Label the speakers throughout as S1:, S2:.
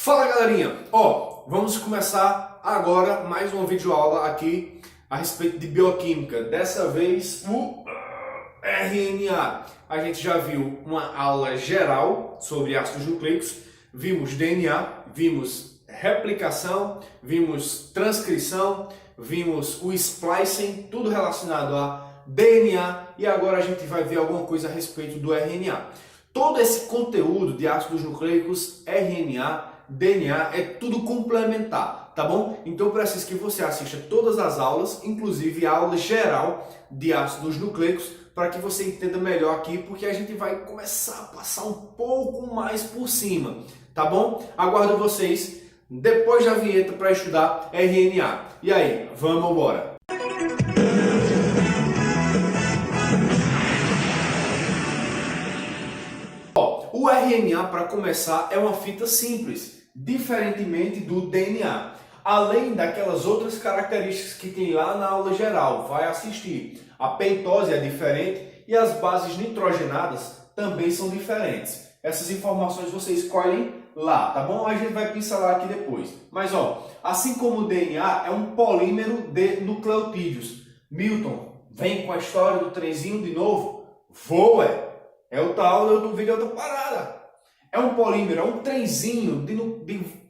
S1: Fala galerinha, vamos começar agora mais uma videoaula aqui a respeito de bioquímica, dessa vez o RNA. A gente já viu uma aula geral sobre ácidos nucleicos, vimos DNA, vimos replicação, vimos transcrição, vimos o splicing, tudo relacionado a DNA, e agora a gente vai ver alguma coisa a respeito do RNA. Todo esse conteúdo de ácidos nucleicos, RNA, DNA, é tudo complementar, tá bom? Então eu preciso que você assista todas as aulas, inclusive a aula geral de ácidos nucleicos, para que você entenda melhor aqui, porque a gente vai começar a passar um pouco mais por cima, tá bom? Aguardo vocês depois da vinheta para estudar RNA. E aí, vamos embora! O RNA, para começar, é uma fita simples, diferentemente do DNA. Além daquelas outras características que tem lá na aula geral, vai assistir. A pentose é diferente e as bases nitrogenadas também são diferentes. Essas informações você escolhe lá, tá bom? A gente vai pincelar aqui depois. Mas assim como o DNA é um polímero de nucleotídeos. Milton, vem com a história do trenzinho de novo? Voa! É outra aula, outro vídeo, outra parada. É um polímero, é um trenzinho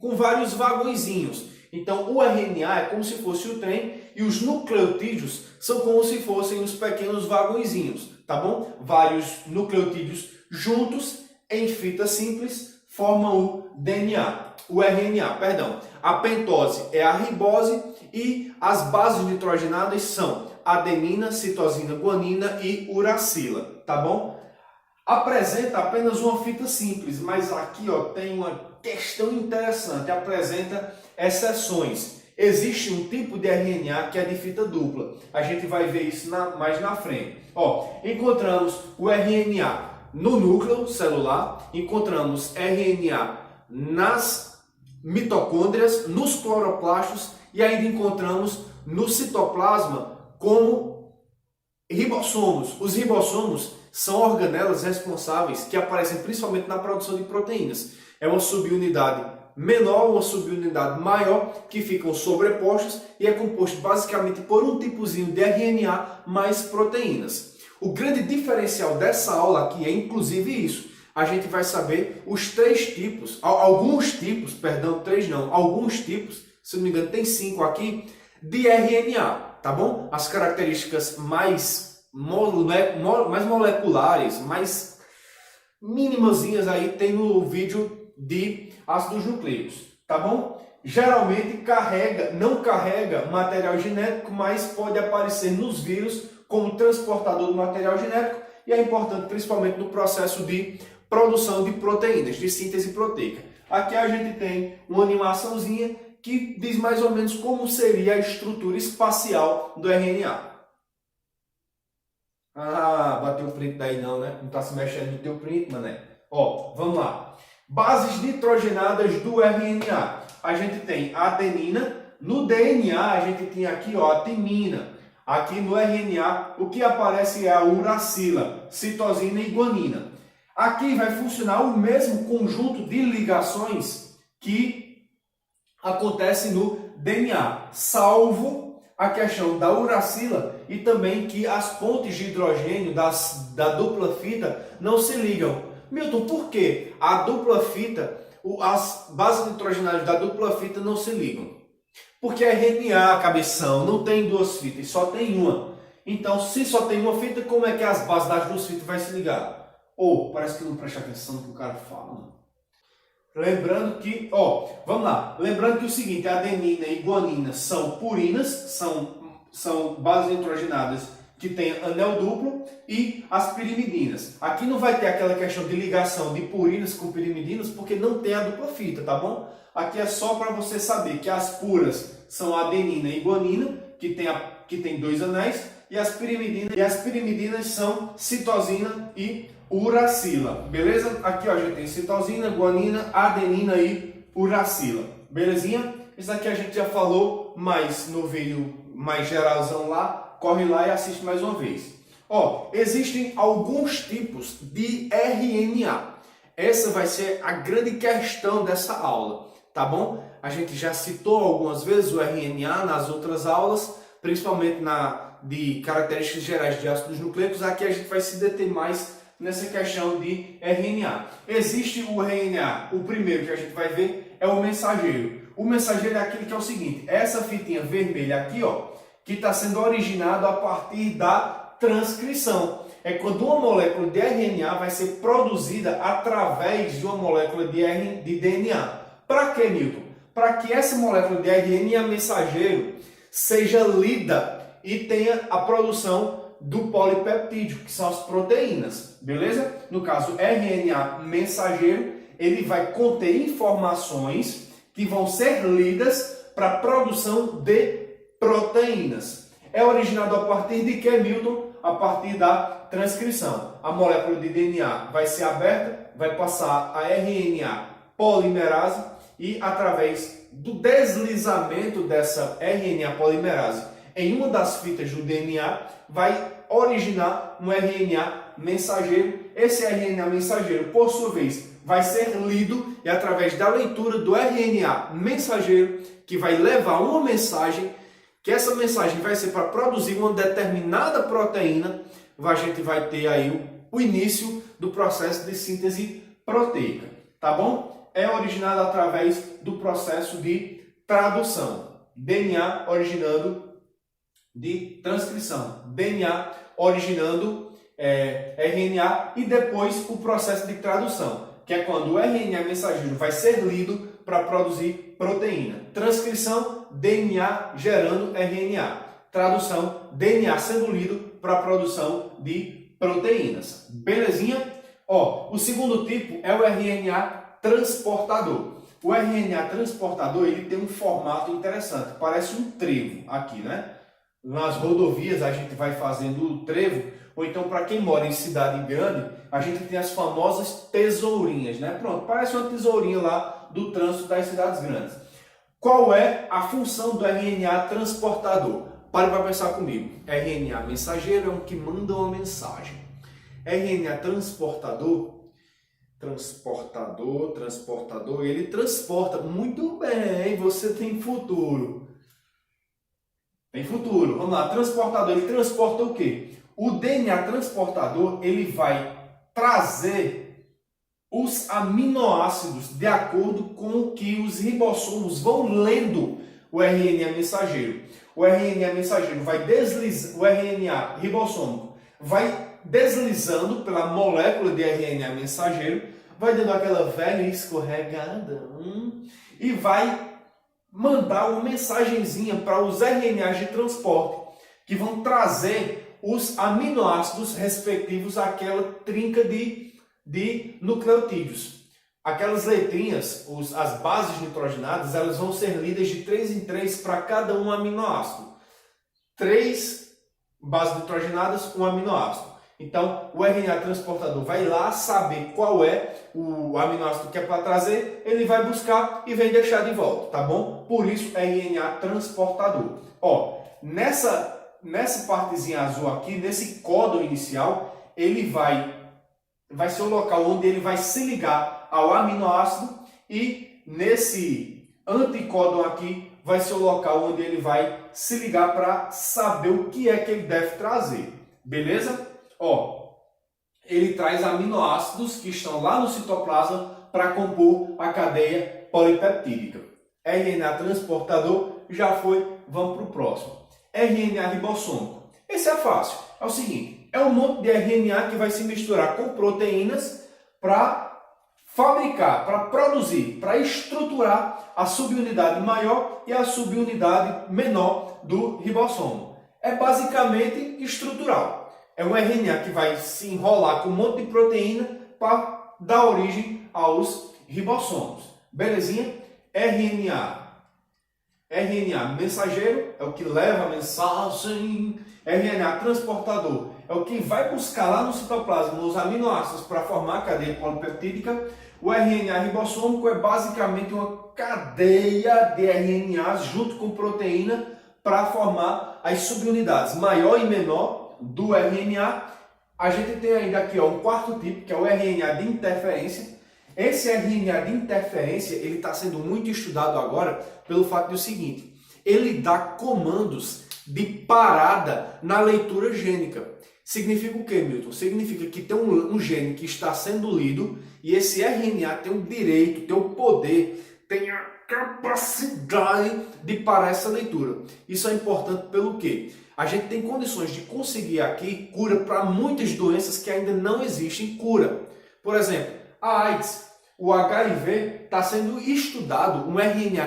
S1: com vários vagõezinhos. Então o RNA é como se fosse o trem e os nucleotídeos são como se fossem os pequenos vagõezinhos, tá bom? Vários nucleotídeos juntos em fita simples formam o DNA, o RNA, perdão. A pentose é a ribose e as bases nitrogenadas são adenina, citosina, guanina e uracila, tá bom? Apresenta apenas uma fita simples, mas aqui tem uma questão interessante, apresenta exceções. Existe um tipo de RNA que é de fita dupla, a gente vai ver isso mais na frente. Encontramos o RNA no núcleo celular, encontramos RNA nas mitocôndrias, nos cloroplastos e ainda encontramos no citoplasma como ribossomos. Os ribossomos são organelas responsáveis que aparecem principalmente na produção de proteínas. É uma subunidade menor, uma subunidade maior, que ficam sobrepostos e é composto basicamente por um tipozinho de RNA mais proteínas. O grande diferencial dessa aula aqui é inclusive isso. A gente vai saber os alguns tipos, se não me engano tem 5 aqui, de RNA, tá bom? As características mais moleculares, mais minimazinhas aí tem no vídeo de ácidos nucleicos, tá bom? Geralmente não carrega material genético, mas pode aparecer nos vírus como transportador do material genético e é importante principalmente no processo de produção de proteínas, de síntese proteica. Aqui a gente tem uma animaçãozinha que diz mais ou menos como seria a estrutura espacial do RNA. Bateu o print daí não, né? Não tá se mexendo no teu print, mané. Vamos lá. Bases nitrogenadas do RNA. A gente tem a adenina. No DNA a gente tem aqui a timina. Aqui no RNA o que aparece é a uracila, citosina e guanina. Aqui vai funcionar o mesmo conjunto de ligações que acontece no DNA, salvo a questão da uracila e também que as pontes de hidrogênio da dupla fita não se ligam. Milton, por que a dupla fita, as bases nitrogenadas da dupla fita não se ligam? Porque a RNA, cabeção, não tem duas fitas, só tem uma. Então, se só tem uma fita, como é que as bases das duas fitas vai se ligar? Parece que não presta atenção no que o cara fala, mano. Lembrando que, vamos lá. Lembrando que o seguinte, a adenina e guanina são purinas, são bases nitrogenadas que têm anel duplo, e as pirimidinas. Aqui não vai ter aquela questão de ligação de purinas com pirimidinas, porque não tem a dupla fita, tá bom? Aqui é só para você saber que as puras são a adenina e guanina, que tem 2 anéis, e as pirimidinas são citosina e uracila, beleza? Aqui a gente tem citosina, guanina, adenina e uracila, belezinha? Isso aqui a gente já falou mais no vídeo mais geralzão lá, corre lá e assiste mais uma vez. Existem alguns tipos de RNA. Essa vai ser a grande questão dessa aula, tá bom? A gente já citou algumas vezes o RNA nas outras aulas, principalmente de características gerais de ácidos nucleicos. Aqui a gente vai se deter mais nessa questão de RNA. Existe o RNA, o primeiro que a gente vai ver é o mensageiro. O mensageiro é aquele que é o seguinte, essa fitinha vermelha aqui, ó, que está sendo originado a partir da transcrição. É quando uma molécula de RNA vai ser produzida através de uma molécula de DNA. Para que, Newton? Para que essa molécula de RNA mensageiro seja lida e tenha a produção do polipeptídeo, que são as proteínas, beleza? No caso, RNA mensageiro, ele vai conter informações que vão ser lidas para a produção de proteínas. É originado a partir de que, Milton? A partir da transcrição. A molécula de DNA vai ser aberta, vai passar a RNA polimerase e através do deslizamento dessa RNA polimerase em uma das fitas do DNA vai originar um RNA mensageiro. Esse RNA mensageiro, por sua vez, vai ser lido e através da leitura do RNA mensageiro que vai levar uma mensagem, que essa mensagem vai ser para produzir uma determinada proteína, a gente vai ter aí o início do processo de síntese proteica, tá bom? É originado através do processo de tradução. DNA originando de transcrição. DNA originando RNA e depois o processo de tradução, que é quando o RNA mensageiro vai ser lido para produzir proteína. Transcrição, DNA gerando RNA. Tradução, DNA sendo lido para a produção de proteínas. Belezinha? Ó, o segundo tipo é o RNA transportador. O RNA transportador ele tem um formato interessante, parece um trevo aqui, né? Nas rodovias a gente vai fazendo o trevo, ou então para quem mora em cidade grande, a gente tem as famosas tesourinhas, né? Pronto, parece uma tesourinha lá do trânsito das cidades grandes. Qual é a função do RNA transportador? Pare para pensar comigo. RNA mensageiro é um que manda uma mensagem. RNA transportador, ele transporta. Muito bem, você tem futuro. Tem futuro. Vamos lá, transportador, ele transporta o quê? O DNA transportador, ele vai trazer os aminoácidos de acordo com o que os ribossomos vão lendo o RNA mensageiro. O RNA mensageiro vai deslizar, o RNA ribossômico vai deslizando pela molécula de RNA mensageiro, vai dando aquela velha escorregada e vai mandar uma mensagenzinha para os RNAs de transporte, que vão trazer os aminoácidos respectivos àquela trinca de nucleotídeos. Aquelas letrinhas, as bases nitrogenadas, elas vão ser lidas de 3 em 3 para cada um aminoácido. 3 bases nitrogenadas, um aminoácido. Então, o RNA transportador vai lá saber qual é o aminoácido que é para trazer, ele vai buscar e vem deixar de volta, tá bom? Por isso, RNA transportador. Ó, nessa partezinha azul aqui, nesse códon inicial, ele vai ser o local onde ele vai se ligar ao aminoácido e nesse anticódon aqui vai ser o local onde ele vai se ligar para saber o que é que ele deve trazer. Beleza? Ó, ele traz aminoácidos que estão lá no citoplasma para compor a cadeia polipeptídica. RNA transportador já foi, vamos para o próximo. RNA ribossômico. Esse é fácil. É o seguinte, é um monte de RNA que vai se misturar com proteínas para fabricar, para produzir, para estruturar a subunidade maior e a subunidade menor do ribossomo. É basicamente estrutural. É um RNA que vai se enrolar com um monte de proteína para dar origem aos ribossomos. Belezinha? RNA mensageiro é o que leva a mensagem. RNA transportador é o que vai buscar lá no citoplasma os aminoácidos para formar a cadeia polipeptídica. O RNA ribossômico é basicamente uma cadeia de RNAs junto com proteína para formar as subunidades maior e menor do RNA. A gente tem ainda aqui um quarto tipo, que é o RNA de interferência. Esse RNA de interferência, ele está sendo muito estudado agora pelo fato do seguinte, ele dá comandos de parada na leitura gênica. Significa o que, Milton? Significa que tem um gene que está sendo lido e esse RNA tem o direito, tem o poder, tem a capacidade de parar essa leitura. Isso é importante pelo quê? A gente tem condições de conseguir aqui cura para muitas doenças que ainda não existem cura. Por exemplo, a AIDS, o HIV está sendo estudado, um RNA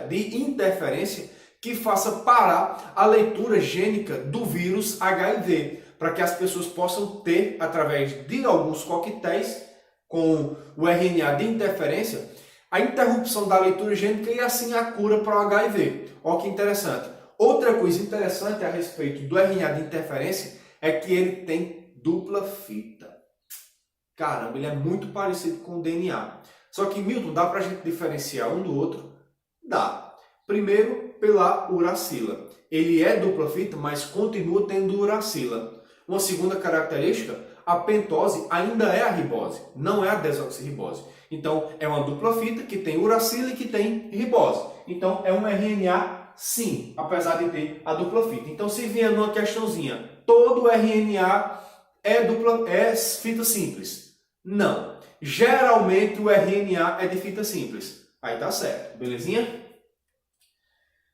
S1: de interferência que faça parar a leitura gênica do vírus HIV, para que as pessoas possam ter, através de alguns coquetéis com o RNA de interferência, a interrupção da leitura gênica e assim a cura para o HIV. Olha que interessante. Outra coisa interessante a respeito do RNA de interferência é que ele tem dupla fita. Caramba, ele é muito parecido com o DNA. Só que, Milton, dá para a gente diferenciar um do outro? Dá. Primeiro, pela uracila. Ele é dupla fita, mas continua tendo uracila. Uma segunda característica, a pentose ainda é a ribose, não é a desoxirribose. Então, é uma dupla fita que tem uracila e que tem ribose. Então, é um RNA, sim, apesar de ter a dupla fita. Então, se vier numa questãozinha, todo RNA é fita simples? Não. Geralmente, o RNA é de fita simples. Aí tá certo, belezinha?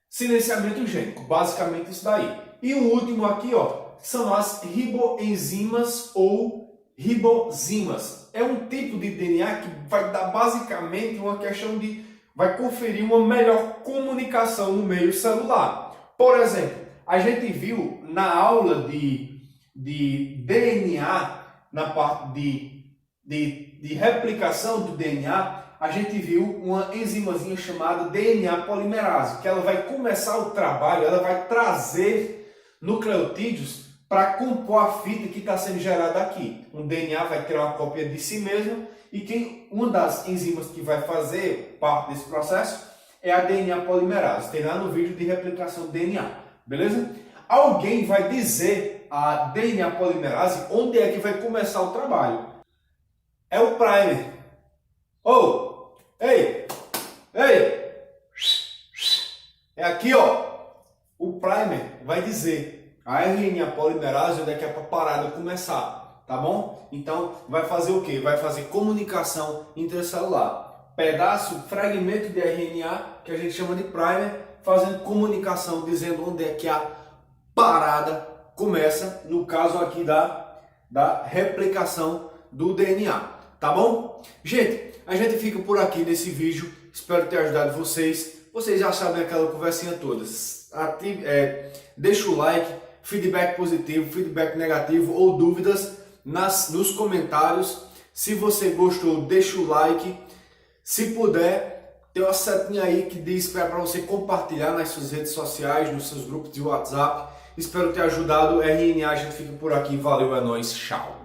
S1: Silenciamento gênico, basicamente isso daí. E o último aqui, ó, são as riboenzimas ou ribozimas. É um tipo de DNA que vai dar basicamente uma questão de... vai conferir uma melhor comunicação no meio celular. Por exemplo, a gente viu na aula de DNA, na parte de replicação do DNA, a gente viu uma enzimazinha chamada DNA polimerase, que ela vai começar o trabalho, ela vai trazer nucleotídeos para compor a fita que está sendo gerada aqui. Um DNA vai criar uma cópia de si mesmo e uma das enzimas que vai fazer parte desse processo é a DNA polimerase. Tem lá no vídeo de replicação do DNA, beleza? Alguém vai dizer a DNA polimerase onde é que vai começar o trabalho. É o primer. Ei! É aqui, ó. O primer vai dizer a RNA polimerase onde é que é para a parada começar, tá bom? Então, vai fazer o quê? Vai fazer comunicação intracelular. Fragmento de RNA, que a gente chama de primer, fazendo comunicação, dizendo onde é que a parada começa, no caso aqui da replicação do DNA, tá bom? Gente, a gente fica por aqui nesse vídeo, espero ter ajudado vocês. Vocês já sabem aquela conversinha toda. Deixa o like, feedback positivo, feedback negativo ou dúvidas nos comentários. Se você gostou, deixa o like. Se puder, tem uma setinha aí que diz para você compartilhar nas suas redes sociais, nos seus grupos de WhatsApp. Espero ter ajudado. RNA, a gente fica por aqui. Valeu, é nóis, tchau.